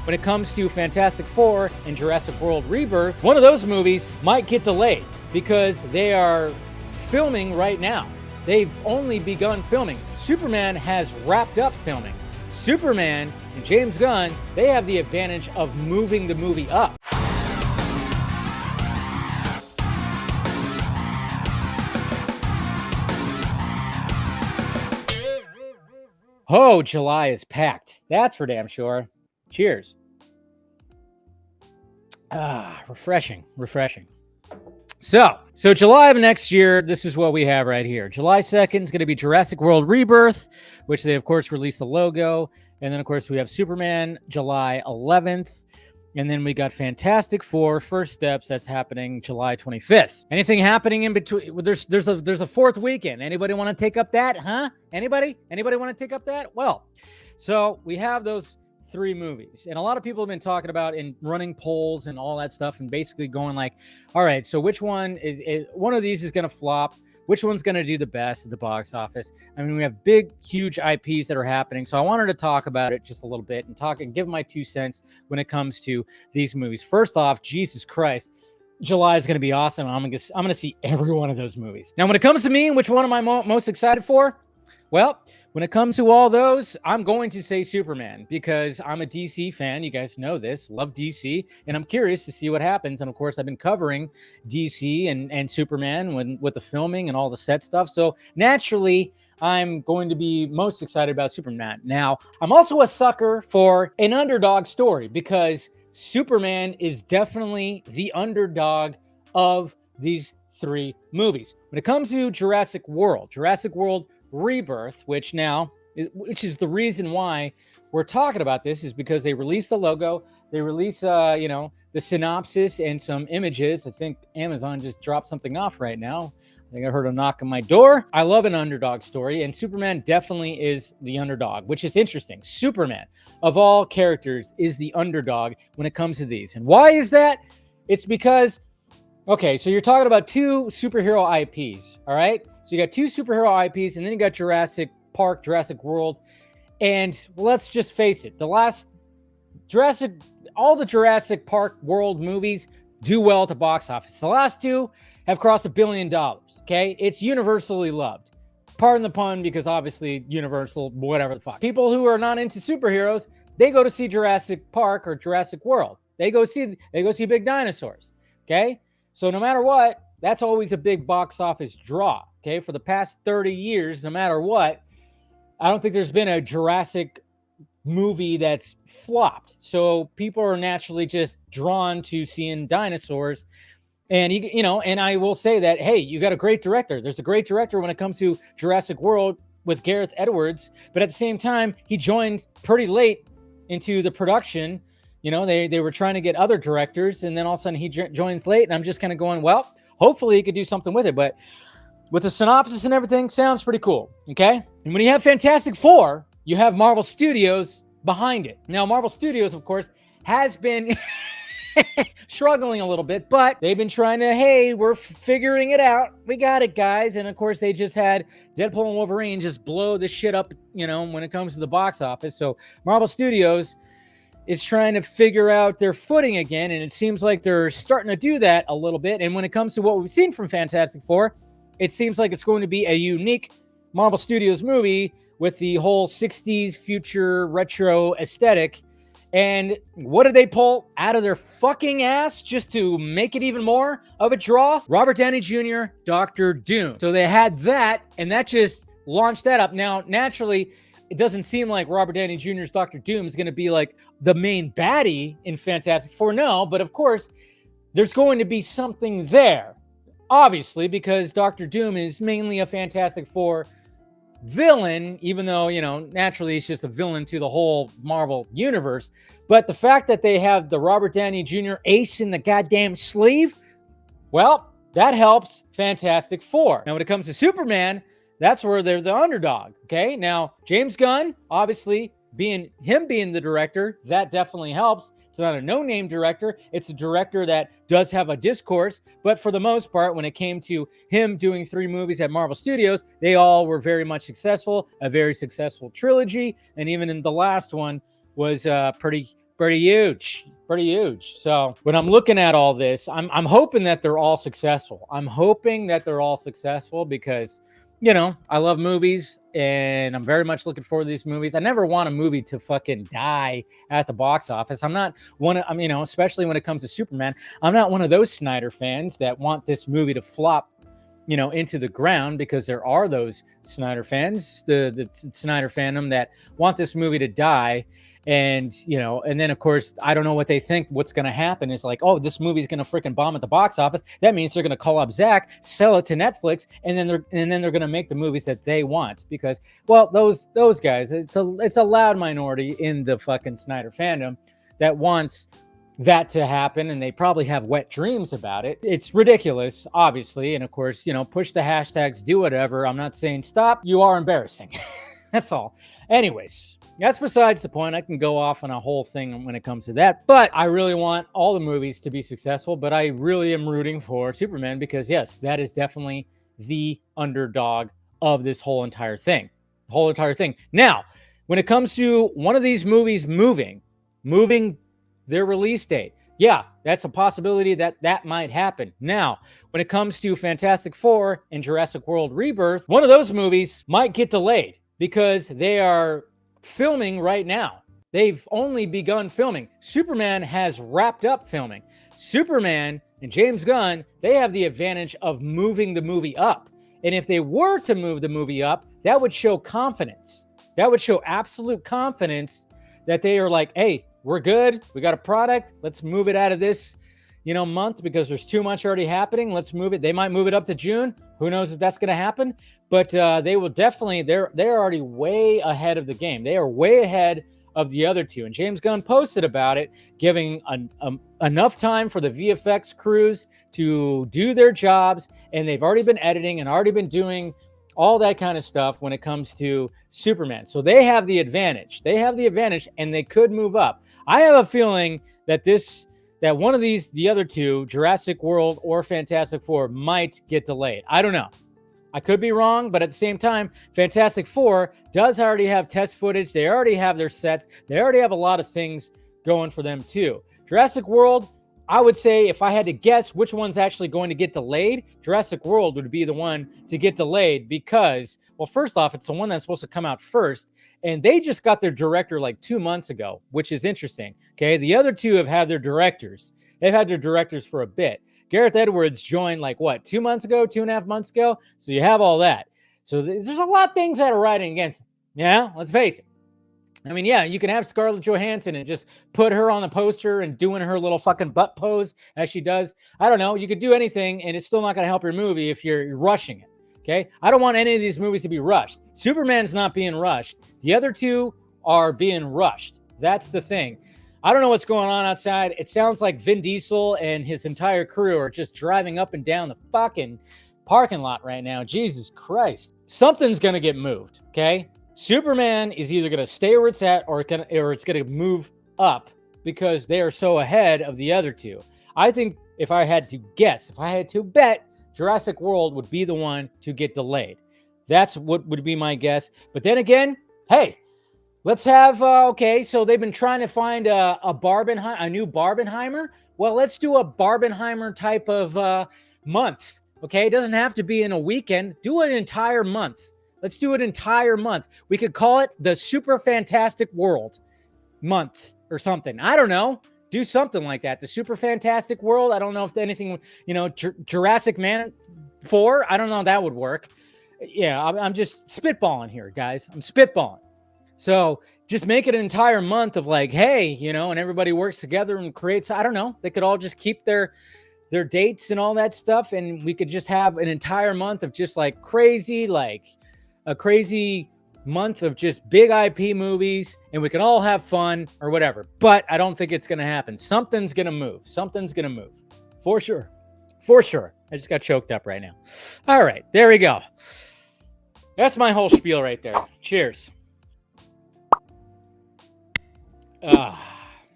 when it comes to Fantastic Four and Jurassic World Rebirth, one of those movies might get delayed because they are filming right now. They've only begun filming. Superman has wrapped up filming. Superman and James Gunn, they have the advantage of moving the movie up. Oh, July is packed. That's for damn sure. Cheers. Refreshing. So July of next year, this is what we have right here. July 2nd is going to be Jurassic World Rebirth, which they, of course, released the logo. And then, of course, we have Superman, July 11th. And then we got Fantastic Four, First Steps. That's happening July 25th. Anything happening in between? There's a fourth weekend. Anybody want to take up that? Huh? Anybody want to take up that? Well, so we have those three movies, and a lot of people have been talking about in running polls and all that stuff, and basically going like, all right, so which one is one of these is going to flop? Which one's going to do the best at the box office? I mean, we have big, huge IPs that are happening, so I wanted to talk about it just a little bit and give my 2 cents when it comes to these movies. First off, Jesus Christ, July is going to be awesome. I'm going to see every one of those movies. Now, when it comes to me, which one am I most excited for? Well, when it comes to all those, I'm going to say Superman because I'm a DC fan. You guys know this. Love DC. And I'm curious to see what happens. And, of course, I've been covering DC and Superman with the filming and all the set stuff. So, naturally, I'm going to be most excited about Superman. Now, I'm also a sucker for an underdog story because Superman is definitely the underdog of these three movies. When it comes to Jurassic World Rebirth, which is the reason why we're talking about this, is because they released the logo, they released the synopsis and some images. I think Amazon just dropped something off right now. I think I heard a knock on my door. I love an underdog story, and Superman definitely is the underdog, which is interesting. Superman, of all characters, is the underdog when it comes to these. And why is that? It's because, okay, so you're talking about two superhero IPs, all right? So you got two superhero IPs, and then you got Jurassic Park, Jurassic World. And let's just face it, all the Jurassic Park World movies do well at the box office. The last two have crossed $1 billion, okay? It's universally loved. Pardon the pun, because obviously Universal, whatever the fuck. People who are not into superheroes, they go to see Jurassic Park or Jurassic World. They go see big dinosaurs, okay? So no matter what, that's always a big box office draw, okay? For the past 30 years, no matter what, I don't think there's been a Jurassic movie that's flopped. So people are naturally just drawn to seeing dinosaurs. And, and I will say that, hey, you got a great director. There's a great director when it comes to Jurassic World with Gareth Edwards. But at the same time, he joined pretty late into the production. They were trying to get other directors, and then all of a sudden he joins late, and I'm just kind of going, well, hopefully he could do something with it. But with the synopsis and everything, sounds pretty cool, okay? And when you have Fantastic Four, you have Marvel Studios behind it. Now, Marvel Studios, of course, has been struggling a little bit, but they've been trying to, hey, we're figuring it out. We got it, guys. And, of course, they just had Deadpool and Wolverine just blow this shit up, when it comes to the box office. So Marvel Studios is trying to figure out their footing again, and it seems like they're starting to do that a little bit. And when it comes to what we've seen from Fantastic Four, it seems like it's going to be a unique Marvel Studios movie with the whole 60s future retro aesthetic. And what did they pull out of their fucking ass just to make it even more of a draw? Robert Downey Jr., Dr. Doom. So they had that, and that just launched that up. Now, naturally, it doesn't seem like Robert Downey Jr.'s Dr. Doom is going to be like the main baddie in Fantastic Four. No, but of course, there's going to be something there. Obviously, because Dr. Doom is mainly a Fantastic Four villain, even though, naturally he's just a villain to the whole Marvel universe. But the fact that they have the Robert Downey Jr. ace in the goddamn sleeve, well, that helps Fantastic Four. Now, when it comes to Superman, that's where they're the underdog, okay? Now, James Gunn, obviously, being the director, that definitely helps. It's not a no-name director. It's a director that does have a discourse. But for the most part, when it came to him doing 3 movies at Marvel Studios, they all were very much successful, a very successful trilogy. And even in the last one was pretty Pretty huge. Pretty huge. So when I'm looking at all this, I'm hoping that they're all successful. I'm hoping that they're all successful because, you know, I love movies and I'm very much looking forward to these movies. I never want a movie to fucking die at the box office. I'm not one of, you know, especially when it comes to Superman, I'm not one of those Snyder fans that want this movie to flop, you know, into the ground, because there are those Snyder fans, the Snyder fandom, that want this movie to die. And, you know, and then of course, I don't know what they think what's going to happen is like, oh, this movie's going to freaking bomb at the box office. That means they're going to call up Zach, sell it to Netflix, and then they're going to make the movies that they want, because, well, those guys, it's a loud minority in the fucking Snyder fandom that wants that to happen, and they probably have wet dreams about it. It's ridiculous, obviously, and of course, you know, push the hashtags, do whatever. I'm not saying stop. You are embarrassing. That's all. Anyways, that's besides the point. I can go off on a whole thing when it comes to that, but I really want all the movies to be successful, but I really am rooting for Superman because, yes, that is definitely the underdog of this whole entire thing. Now, when it comes to one of these movies moving their release date, yeah, that's a possibility that might happen. Now, when it comes to Fantastic Four and Jurassic World Rebirth, one of those movies might get delayed because they are filming right now. They've only begun filming. Superman has wrapped up filming. Superman and James Gunn, they have the advantage of moving the movie up. And if they were to move the movie up, that would show confidence. That would show absolute confidence that they are like, hey, we're good. We got a product. Let's move it out of this, you know, month because there's too much already happening. Let's move it. They might move it up to June. Who knows if that's going to happen? But they will definitely, they're already way ahead of the game. They are way ahead of the other two. And James Gunn posted about it, giving enough time for the VFX crews to do their jobs. And they've already been editing and already been doing all that kind of stuff when it comes to Superman. So they have the advantage. They have the advantage and they could move up. I have a feeling that that one of these, the other two, Jurassic World or Fantastic Four, might get delayed. I don't know. I could be wrong, but at the same time, Fantastic Four does already have test footage. They already have their sets. They already have a lot of things going for them too. Jurassic World, I would say if I had to guess which one's actually going to get delayed, Jurassic World would be the one to get delayed because, well, first off, it's the one that's supposed to come out first. And they just got their director like 2 months ago, which is interesting. Okay. The other two have had their directors. They've had their directors for a bit. Gareth Edwards joined like what, 2 months ago, 2.5 months ago. So you have all that. So there's a lot of things that are riding against him. Yeah. Let's face it. I mean, yeah, you can have Scarlett Johansson and just put her on the poster and doing her little fucking butt pose as she does. I don't know. You could do anything and it's still not going to help your movie if you're rushing it. Okay. I don't want any of these movies to be rushed. Superman's not being rushed. The other two are being rushed. That's the thing. I don't know what's going on outside. It sounds like Vin Diesel and his entire crew are just driving up and down the fucking parking lot right now. Jesus Christ. Something's going to get moved. Okay. Superman is either going to stay where it's at or it's going to move up because they are so ahead of the other two. I think if I had to guess, if I had to bet, Jurassic World would be the one to get delayed. That's what would be my guess. But then again, hey, let's have, okay, so they've been trying to find a new Barbenheimer. Well, let's do a Barbenheimer type of month. Okay, it doesn't have to be in a weekend. Do an entire month. Let's do an entire month. We could call it the Super Fantastic World month or something. I don't know. Do something like that. The Super Fantastic World. I don't know if anything, you know, Jurassic Man 4. I don't know if that would work. Yeah, I'm just spitballing here, guys. I'm spitballing. So just make it an entire month of like, hey, you know, and everybody works together and creates, I don't know. They could all just keep their dates and all that stuff. And we could just have an entire month of just like crazy, like a crazy month of just big IP movies and we can all have fun or whatever. But I don't think it's going to happen. Something's going to move. Something's going to move. For sure. For sure. I just got choked up right now. All right. There we go. That's my whole spiel right there. Cheers.